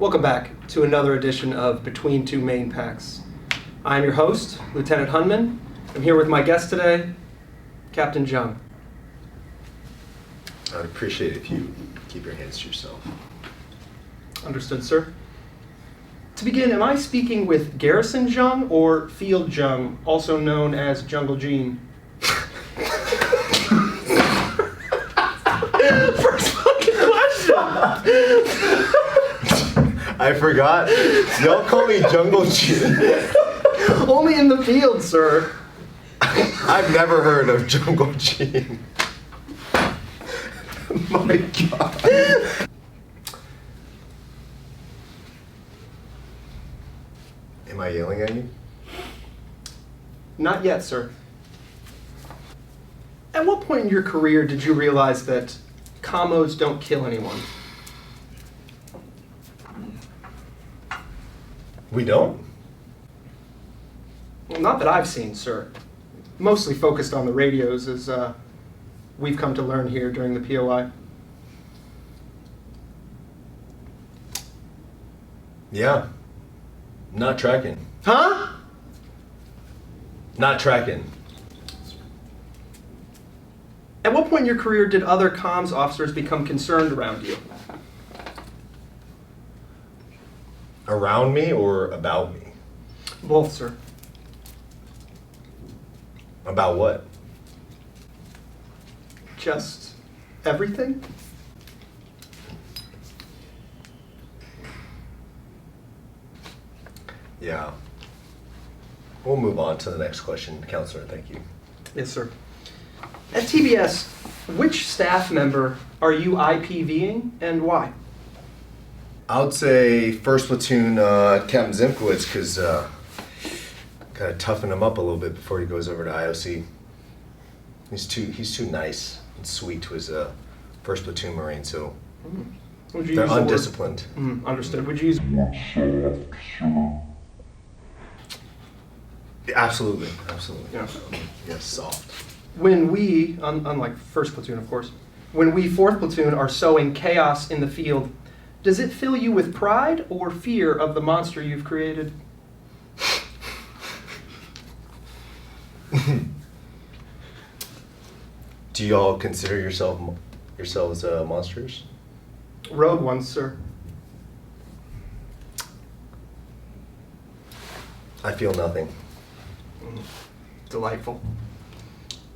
Welcome back to another edition of Between Two Main Packs. I'm your host, Lieutenant Hunman. I'm here with my guest today, Captain Jung. I'd appreciate it if you keep your hands to yourself. Understood, sir. To begin, am I speaking with Garrison Jung or Field Jung, also known as Jungle Gene? First fucking question! I forgot. Y'all call me Jungle Gene. Only in the field, sir. I've never heard of Jungle Gene. My God. Am I yelling at you? Not yet, sir. At what point in your career did you realize that commos don't kill anyone? We don't? Well, not that I've seen, sir. Mostly focused on the radios, as we've come to learn here during the POI. Yeah. Not tracking. Huh? Not tracking. At what point in your career did other comms officers become concerned around you? Around me or about me? Both, sir. About what? Just everything? Yeah. We'll move on to the next question, Counselor. Thank you. Yes, sir. At TBS, which staff member are you IPVing and why? I would say first platoon Captain Zimkowitz, because gotta toughen him up a little bit before he goes over to IOC. He's too nice and sweet to his first platoon Marine, so Would you they're use the word- undisciplined. Understood. Would you use Absolutely. Yeah. Yes, soft. when we, unlike first platoon, of course, when we fourth platoon are sowing chaos in the field, does it fill you with pride or fear of the monster you've created? Do y'all consider yourselves monsters? Rogue ones, sir. I feel nothing. Delightful.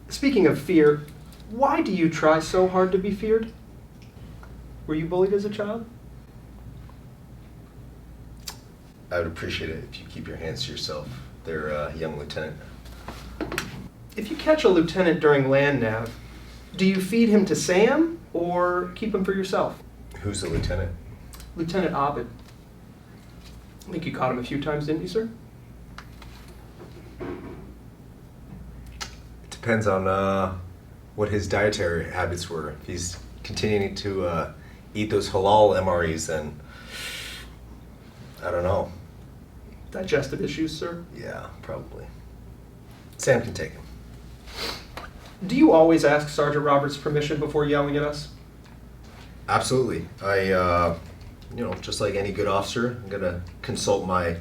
Speaking of fear, why do you try so hard to be feared? Were you bullied as a child? I would appreciate it if you keep your hands to yourself. They're a young lieutenant. If you catch a lieutenant during land nav, do you feed him to Sam or keep him for yourself? Who's the lieutenant? Lieutenant Abed. I think you caught him a few times, didn't you, sir? It depends on what his dietary habits were. If he's continuing to eat those halal MREs, then I don't know. Digestive issues, sir? Yeah, probably. Sam can take him. Do you always ask Sergeant Roberts' permission before yelling at us? Absolutely. I, just like any good officer, I'm gonna consult my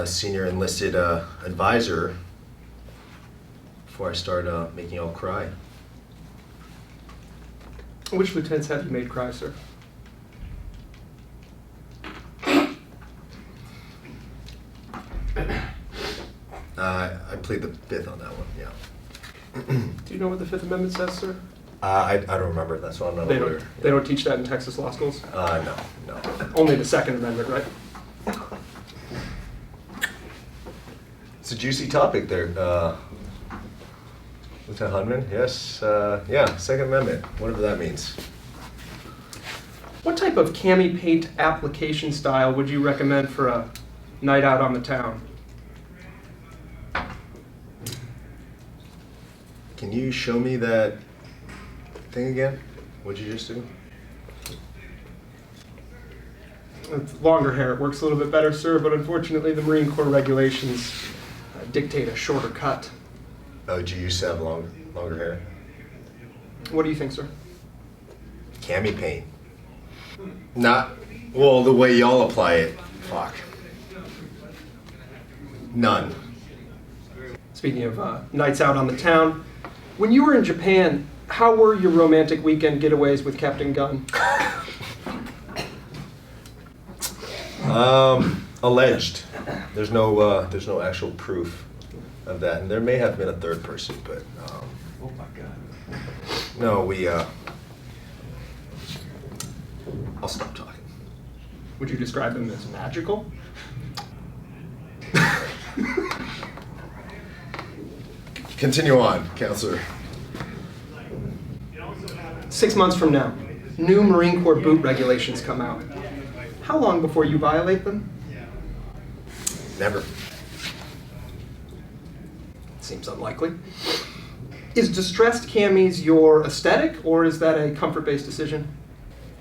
senior enlisted advisor before I start making y'all cry. Which lieutenants have you made cry, sir? I played the fifth on that one, yeah. Do you know what the Fifth Amendment says, sir? I don't remember. That's why I'm not a lawyer. They don't teach that in Texas law schools? No. Only the Second Amendment, right? It's a juicy topic there, Lieutenant Hunman. Yes, yeah, Second Amendment, whatever that means. What type of cami paint application style would you recommend for a night out on the town? Can you show me that thing again? What'd you just do? With longer hair, it works a little bit better, sir, but unfortunately the Marine Corps regulations dictate a shorter cut. Oh, did you used to have longer hair? What do you think, sir? Cami paint. Not Well, the way y'all apply it, fuck. None. Speaking of nights out on the town, when you were in Japan, how were your romantic weekend getaways with Captain Gunn? Alleged. There's no actual proof of that, and there may have been a third person, but Oh my God. no, I'll stop talking. Would you describe them as magical? Continue on, counselor. 6 months from now, new Marine Corps boot regulations come out. How long before you violate them? Never. Seems unlikely. Is distressed camis your aesthetic, or is that a comfort-based decision?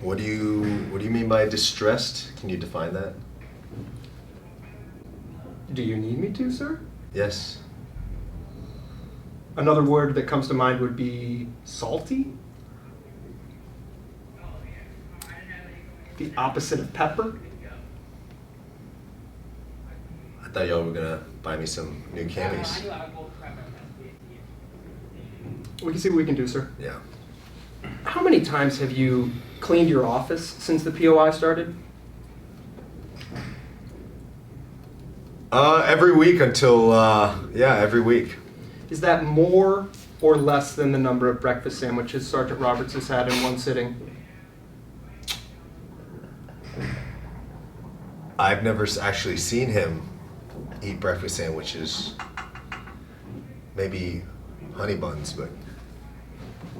What do you mean by distressed? Can you define that? Do you need me to, sir? Yes. Another word that comes to mind would be salty. The opposite of pepper. I thought y'all were gonna buy me some new camis. We can see what we can do, sir. Yeah. How many times have you cleaned your office since the POI started? Every week until every week. Is that more or less than the number of breakfast sandwiches Sergeant Roberts has had in one sitting? I've never actually seen him eat breakfast sandwiches. Maybe honey buns, but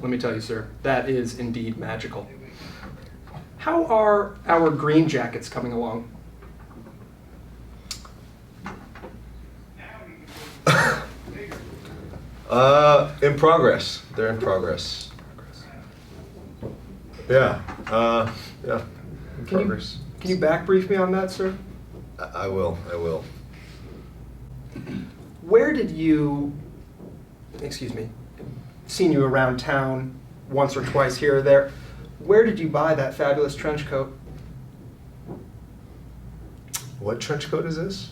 Let me tell you, sir, that is indeed magical. How are our green jackets coming along? in progress. They're in progress. Yeah. Yeah. In progress. Can you back brief me on that, sir? I will. Where did you, seen you around town once or twice here or there, where did you buy that fabulous trench coat? What trench coat is this?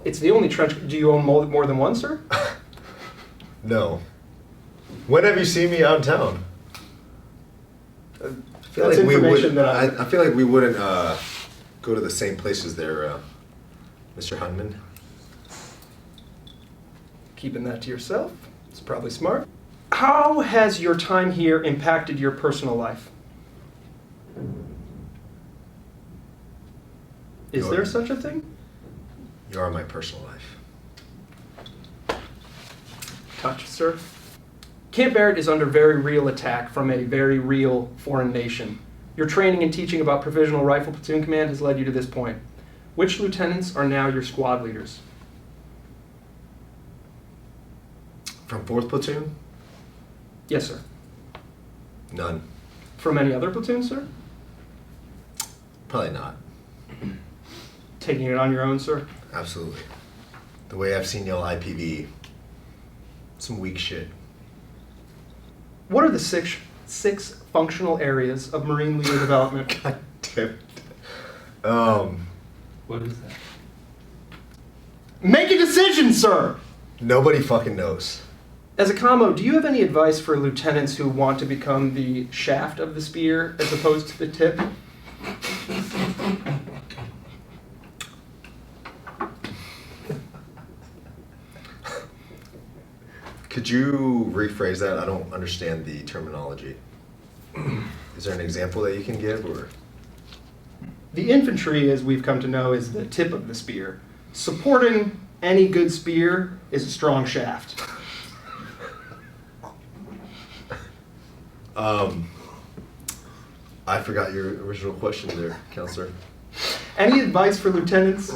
It's the only trench, do you own more than one, sir? No. When have you seen me out in town? I feel That's like we information would. that I feel like we wouldn't go to the same places there, Mr. Hunman. Keeping that to yourself, it's probably smart. How has your time here impacted your personal life? Is there such a thing? You are my personal life. Touch, sir. Camp Barrett is under very real attack from a very real foreign nation. Your training and teaching about Provisional Rifle Platoon Command has led you to this point. Which lieutenants are now your squad leaders? From 4th Platoon? Yes, sir. None. From any other platoon, sir? Probably not. Taking it on your own, sir? Absolutely. The way I've seen y'all IPV, some weak shit. What are the six functional areas of Marine leader development? God damn it. What is that? Make a decision, sir! Nobody fucking knows. As a commo, do you have any advice for lieutenants who want to become the shaft of the spear as opposed to the tip? Could you rephrase that? I don't understand the terminology. Is there an example that you can give, or? The infantry, as we've come to know, is the tip of the spear. Supporting any good spear is a strong shaft. I forgot your original question there, Counselor. Any advice for lieutenants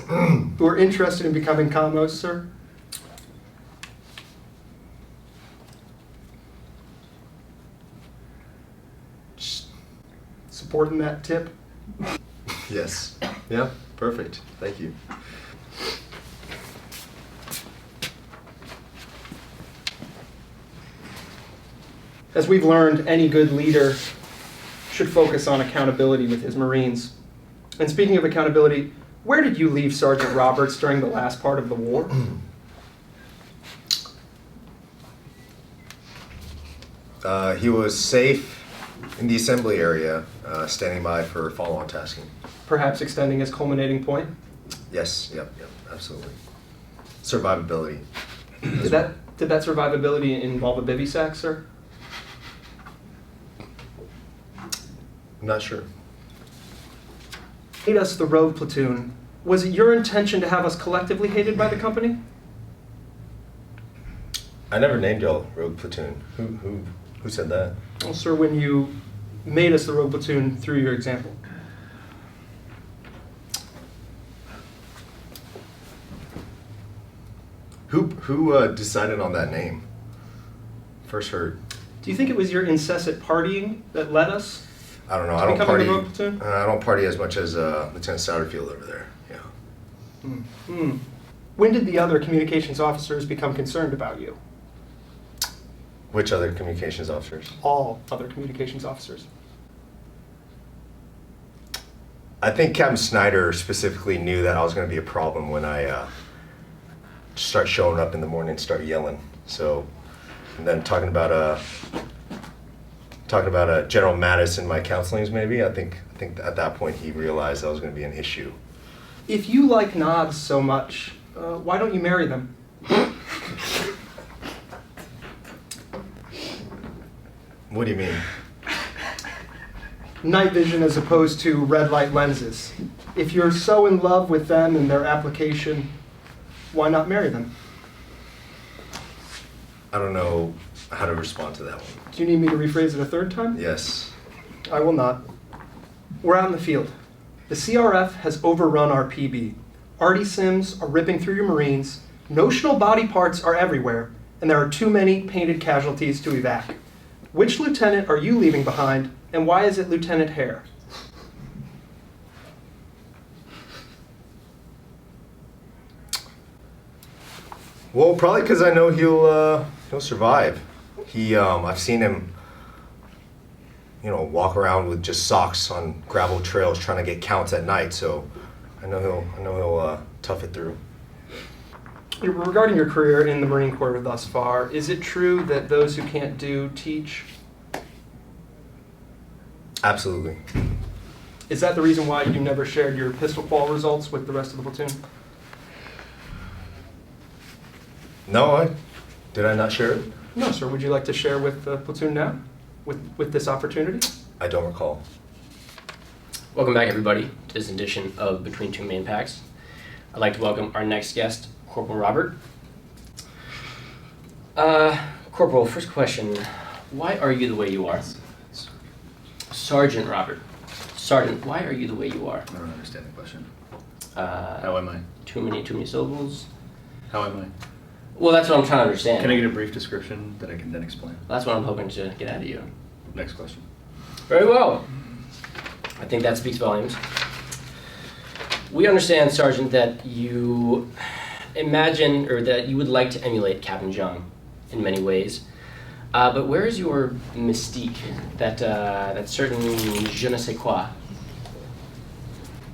who are interested in becoming commos, sir? Just- Supporting that tip? Yes. Yeah, perfect. Thank you. As we've learned, any good leader should focus on accountability with his Marines. And speaking of accountability, where did you leave Sergeant Roberts during the last part of the war? He was safe in the assembly area, standing by for follow-on tasking. Perhaps extending his culminating point? Yes, yep, absolutely. Survivability. Did that survivability involve a bivy sack, sir? I'm not sure. Hate us, the Rogue Platoon. Was it your intention to have us collectively hated by the company? I never named y'all Rogue Platoon. Who said that? Well, sir, when you made us the Rogue Platoon through your example. Who decided on that name? First heard. Do you think it was your incessant partying that led us? I don't know. To I don't becoming party. the Rogue Platoon? I don't party as much as Lieutenant Souterfield over there. Yeah. When did the other communications officers become concerned about you? Which other communications officers? All other communications officers. I think Captain Snyder specifically knew that I was going to be a problem when I start showing up in the morning and start yelling. So, and then talking about General Mattis and my counselings. Maybe I think at that point he realized that was going to be an issue. If you like nods so much, why don't you marry them? What do you mean? Night vision as opposed to red light lenses. If you're so in love with them and their application, why not marry them? I don't know how to respond to that one. Do you need me to rephrase it a third time? Yes. I will not. We're out in the field. The CRF has overrun our PB. Arty Sims are ripping through your Marines, notional body parts are everywhere, and there are too many painted casualties to evac. Which lieutenant are you leaving behind, and why is it Lieutenant Hare? Well, probably because I know he'll survive. I've seen him, walk around with just socks on gravel trails trying to get counts at night. So I know he'll tough it through. Regarding your career in the Marine Corps thus far, is it true that those who can't do teach? Absolutely. Is that the reason why you never shared your pistol qual results with the rest of the platoon? No, did I not share it? No, sir. Would you like to share with the platoon now, with this opportunity? I don't recall. Welcome back, everybody, to this edition of Between Two Main Packs. I'd like to welcome our next guest, Corporal Robert. Corporal, first question. Why are you the way you are? Sergeant Robert. Sergeant, why are you the way you are? I don't understand the question. How How am I? Too many syllables? How am I? Well, that's what I'm trying to understand. Can I get a brief description that I can then explain? That's what I'm hoping to get out of you. Next question. Very well. I think that speaks volumes. We understand, Sergeant, that you imagine, or that you would like to emulate Captain John in many ways. But where is your mystique, that certain je ne sais quoi?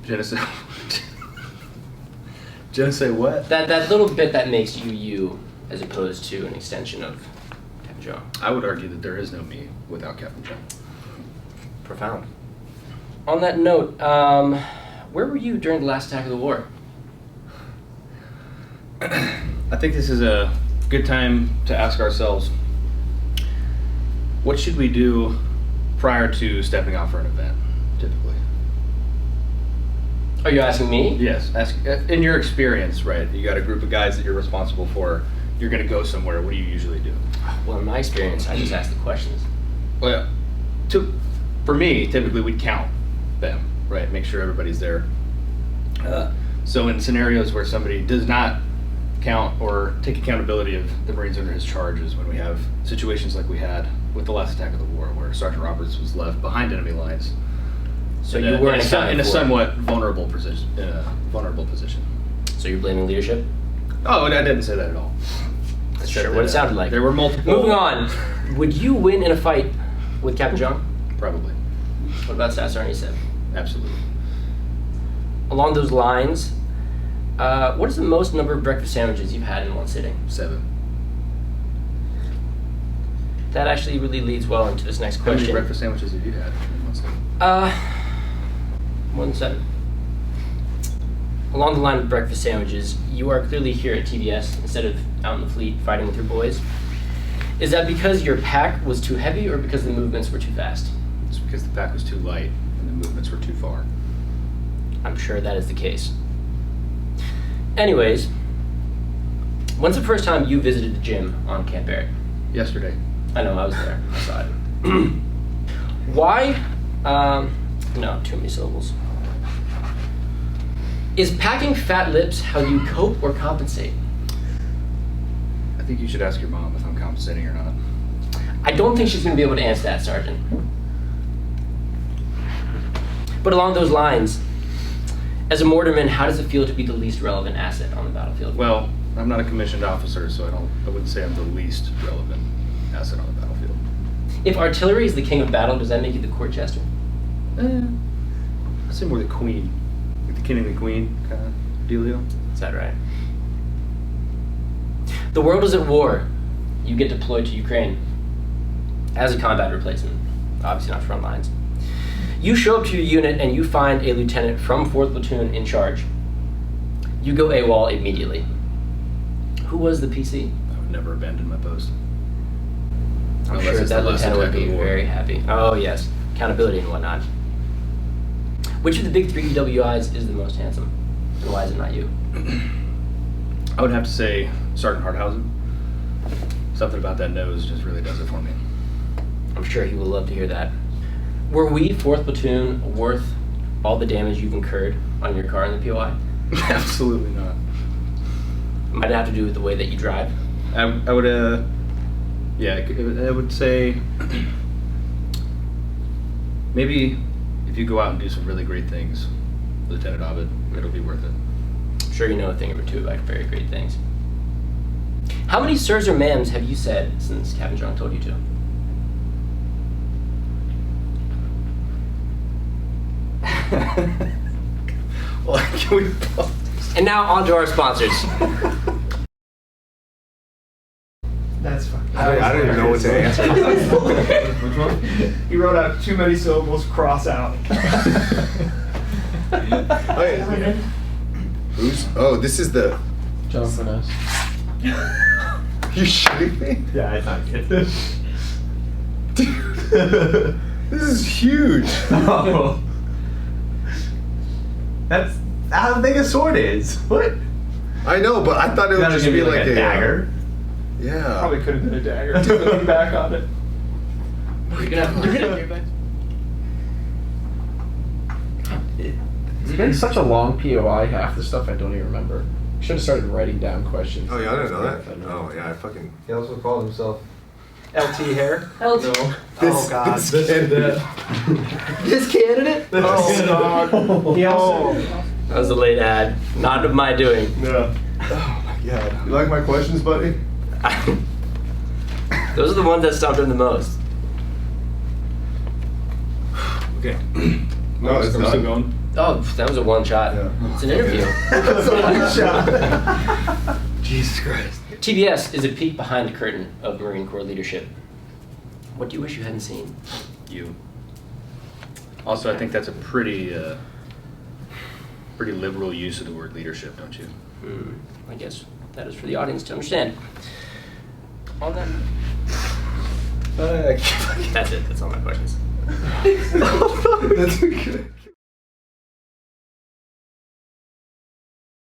Je ne sais Je ne sais what? That little bit that makes you you, as opposed to an extension of Captain John. I would argue that there is no me without Captain John. Profound. On that note, where were you during the last attack of the war? I think this is a good time to ask ourselves, what should we do prior to stepping out for an event, typically? Are you asking me? Yes. In your experience, right? You got a group of guys that you're responsible for. You're going to go somewhere. What do you usually do? Well, in my experience, I just ask the questions. Well, for me, typically we'd count them, right? Make sure everybody's there. So in scenarios where somebody does not count or take accountability of the Marines under his charges, when we have situations like we had with the last attack of the war, where Sergeant Roberts was left behind enemy lines. So you were in a somewhat vulnerable position. So you're blaming leadership? Oh, and I didn't say that at all. That's sure what it sounded like. There were multiple. Moving on. Would you win in a fight with Captain John? Probably. What about Staff Sergeant Seb? Absolutely. Along those lines, what is the most number of breakfast sandwiches you've had in one sitting? 7. That actually really leads well into this next How many question. breakfast sandwiches have you had? More than 7. Along the line of breakfast sandwiches, you are clearly here at TBS instead of out in the fleet fighting with your boys. Is that because your pack was too heavy or because the movements were too fast? It's because the pack was too light and the movements were too far. I'm sure that is the case. Anyways, when's the first time you visited the gym on Camp Barrett? Yesterday. I know, I was there. I saw it. Why? No, too many syllables. Is packing fat lips how you cope or compensate? I think you should ask your mom if I'm compensating or not. I don't think she's going to be able to answer that, Sergeant. But along those lines, as a mortarman, how does it feel to be the least relevant asset on the battlefield? Well, I'm not a commissioned officer, so I wouldn't say I'm the least relevant asset on the battlefield. If artillery is the king of battle, does that make you the court jester? I'd say more the queen. Like the king and the queen kind of dealio. Is that right? The world is at war. You get deployed to Ukraine as a combat replacement. Obviously not front lines. You show up to your unit and you find a lieutenant from 4th Platoon in charge. You go AWOL immediately. Who was the PC? I would never abandon my post. I'm Unless sure it's that the last lieutenant would attack be of the war. very happy. Oh yes, accountability and whatnot. Which of the big 3 EWIs is the most handsome? And why is it not you? I would have to say Sergeant Harthausen. Something about that nose just really does it for me. I'm sure he will love to hear that. Were we, 4th Platoon, worth all the damage you've incurred on your car in the POI? Absolutely not. Might have to do with the way that you drive. I would, yeah, I would say maybe if you go out and do some really great things, Lieutenant Ovid, it'll be worth it. I'm sure you know a thing or two about very great things. How many sirs or ma'ams have you said since Captain John told you to? Well, can we pause? And now on to our sponsors. That's fine. I don't even know what to answer. Which one? He wrote out too many syllables, cross out. Oh, yeah. Who's? Oh, this is the. John Furness. You shitting me? Yeah, I thought it. Dude, this is huge. Oh. That's how big a sword is. What? I know, but I thought it would Gotta just give be me like a dagger. Yeah. Probably could have been a dagger. Looking back on it. You're gonna It's been such a long POI, half the stuff I don't even remember. Should have started writing down questions. Oh yeah, I didn't know that. Oh yeah, I fucking. He also called himself. LT hair. No. Oh god. This candidate. This candidate? Oh god. He also. That was a late ad. Not of my doing. No. Oh my god. You like my questions, buddy? Those are the ones that stumped him the most. Okay. No, it's Are we not. still going? Oh, that was a one shot. Yeah. It's an interview. That's a one shot. Jesus Christ. TBS is a peek behind the curtain of Marine Corps leadership. What do you wish you hadn't seen? You. Also, I think that's a pretty liberal use of the word leadership, don't you? I guess that is for the audience to understand. All that. That's it. That's all my questions. That's okay.